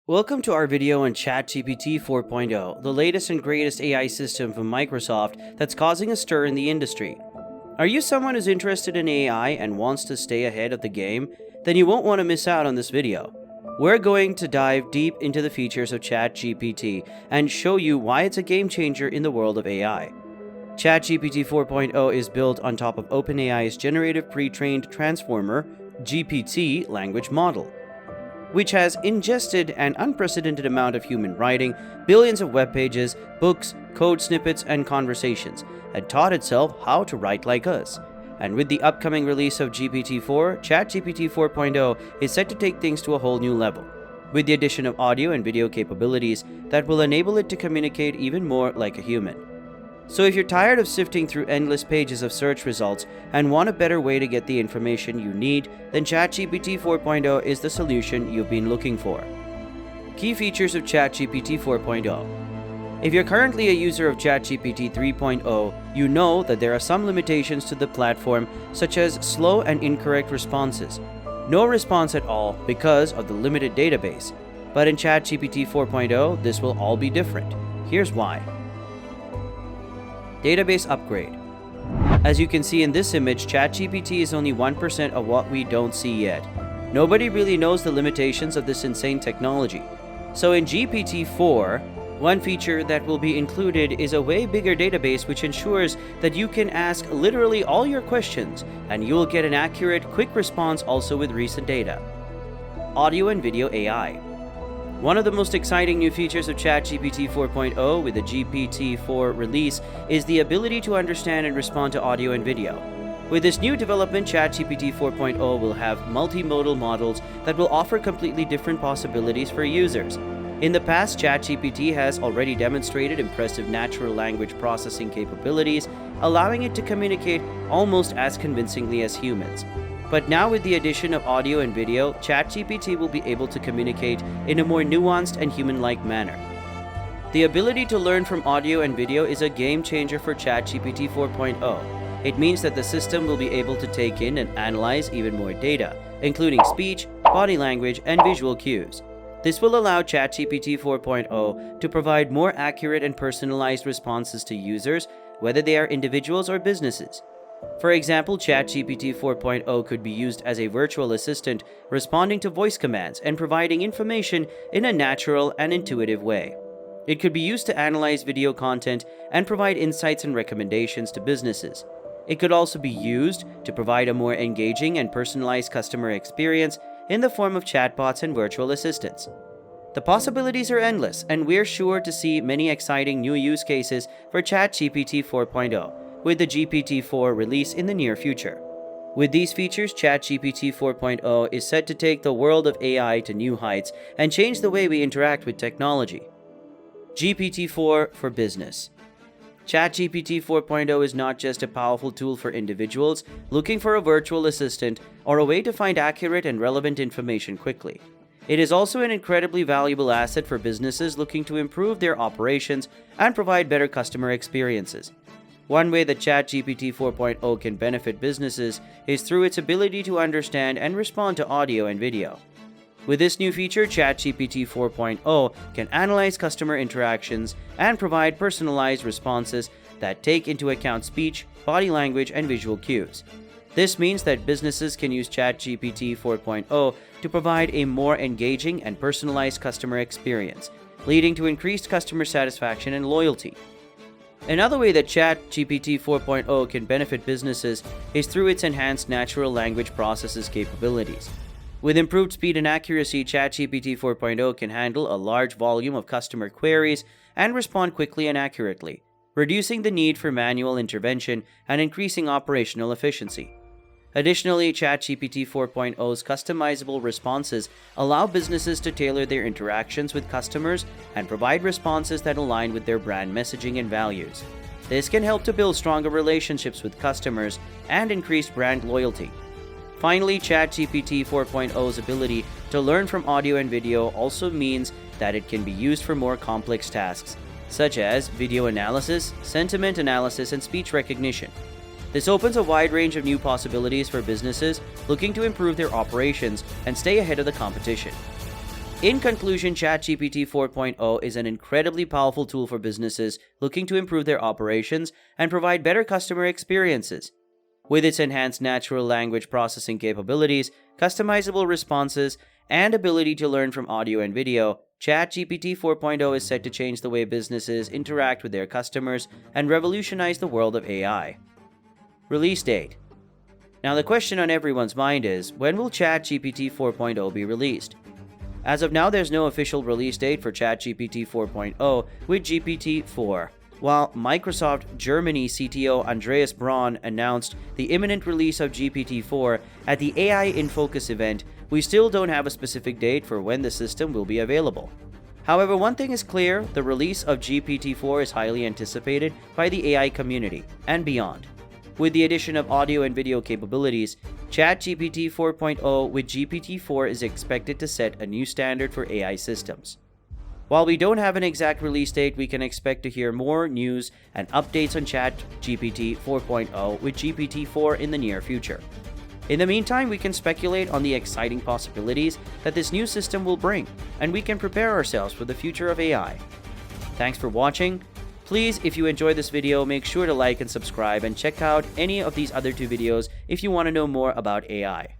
Welcome to our video on ChatGPT 4.0, the latest and greatest AI system from Microsoft that's causing a stir in the industry. Are you someone who's interested in AI and wants to stay ahead of the game? Then you won't want to miss out on this video. We're going to dive deep into the features of ChatGPT and show you why it's a game changer in the world of AI. ChatGPT 4.0 is built on top of OpenAI's generative pre-trained transformer GPT language model, which has ingested an unprecedented amount of human writing, billions of web pages, books, code snippets, and conversations, and taught itself how to write like us. And with the upcoming release of GPT-4, ChatGPT 4.0 is set to take things to a whole new level, with the addition of audio and video capabilities that will enable it to communicate even more like a human. So if you're tired of sifting through endless pages of search results and want a better way to get the information you need, then ChatGPT 4.0 is the solution you've been looking for. Key features of ChatGPT 4.0. If you're currently a user of ChatGPT 3.0, you know that there are some limitations to the platform, such as slow and incorrect responses. No response at all because of the limited database. But in ChatGPT 4.0, this will all be different. Here's why. Database upgrade. As you can see in this image, ChatGPT is only 1% of what we don't see yet. Nobody really knows the limitations of this insane technology. So in GPT-4, one feature that will be included is a way bigger database which ensures that you can ask literally all your questions and you will get an accurate, quick response also with recent data. Audio and video AI. One of the most exciting new features of ChatGPT 4.0 with the GPT-4 release is the ability to understand and respond to audio and video. With this new development, ChatGPT 4.0 will have multimodal models that will offer completely different possibilities for users. In the past, ChatGPT has already demonstrated impressive natural language processing capabilities, allowing it to communicate almost as convincingly as humans. But now with the addition of audio and video, ChatGPT will be able to communicate in a more nuanced and human-like manner. The ability to learn from audio and video is a game changer for ChatGPT 4.0. It means that the system will be able to take in and analyze even more data, including speech, body language, and visual cues. This will allow ChatGPT 4.0 to provide more accurate and personalized responses to users, whether they are individuals or businesses. For example, ChatGPT 4.0 could be used as a virtual assistant, responding to voice commands and providing information in a natural and intuitive way. It could be used to analyze video content and provide insights and recommendations to businesses. It could also be used to provide a more engaging and personalized customer experience in the form of chatbots and virtual assistants. The possibilities are endless, and we're sure to see many exciting new use cases for ChatGPT 4.0. with the GPT-4 release in the near future. With these features, ChatGPT 4.0 is set to take the world of AI to new heights and change the way we interact with technology. GPT-4 for Business. ChatGPT 4.0 is not just a powerful tool for individuals looking for a virtual assistant or a way to find accurate and relevant information quickly. It is also an incredibly valuable asset for businesses looking to improve their operations and provide better customer experiences. One way that ChatGPT 4.0 can benefit businesses is through its ability to understand and respond to audio and video. With this new feature, ChatGPT 4.0 can analyze customer interactions and provide personalized responses that take into account speech, body language, and visual cues. This means that businesses can use ChatGPT 4.0 to provide a more engaging and personalized customer experience, leading to increased customer satisfaction and loyalty. Another way that ChatGPT 4.0 can benefit businesses is through its enhanced natural language processes capabilities. With improved speed and accuracy, ChatGPT 4.0 can handle a large volume of customer queries and respond quickly and accurately, reducing the need for manual intervention and increasing operational efficiency. Additionally, ChatGPT 4.0's customizable responses allow businesses to tailor their interactions with customers and provide responses that align with their brand messaging and values. This can help to build stronger relationships with customers and increase brand loyalty. Finally, ChatGPT 4.0's ability to learn from audio and video also means that it can be used for more complex tasks, such as video analysis, sentiment analysis, and speech recognition. This opens a wide range of new possibilities for businesses looking to improve their operations and stay ahead of the competition. In conclusion, ChatGPT 4.0 is an incredibly powerful tool for businesses looking to improve their operations and provide better customer experiences. With its enhanced natural language processing capabilities, customizable responses, and ability to learn from audio and video, ChatGPT 4.0 is set to change the way businesses interact with their customers and revolutionize the world of AI. Release date. Now the question on everyone's mind is, when will ChatGPT 4.0 be released? As of now, there's no official release date for ChatGPT 4.0 with GPT-4. While Microsoft Germany CTO Andreas Braun announced the imminent release of GPT-4 at the AI in Focus event, we still don't have a specific date for when the system will be available. However, one thing is clear, the release of GPT-4 is highly anticipated by the AI community and beyond. With the addition of audio and video capabilities, ChatGPT 4.0 with GPT-4 is expected to set a new standard for AI systems. While we don't have an exact release date, we can expect to hear more news and updates on ChatGPT 4.0 with GPT-4 in the near future. In the meantime, we can speculate on the exciting possibilities that this new system will bring, and we can prepare ourselves for the future of AI. Thanks for watching. Please, if you enjoyed this video, make sure to like and subscribe and check out any of these other two videos if you want to know more about AI.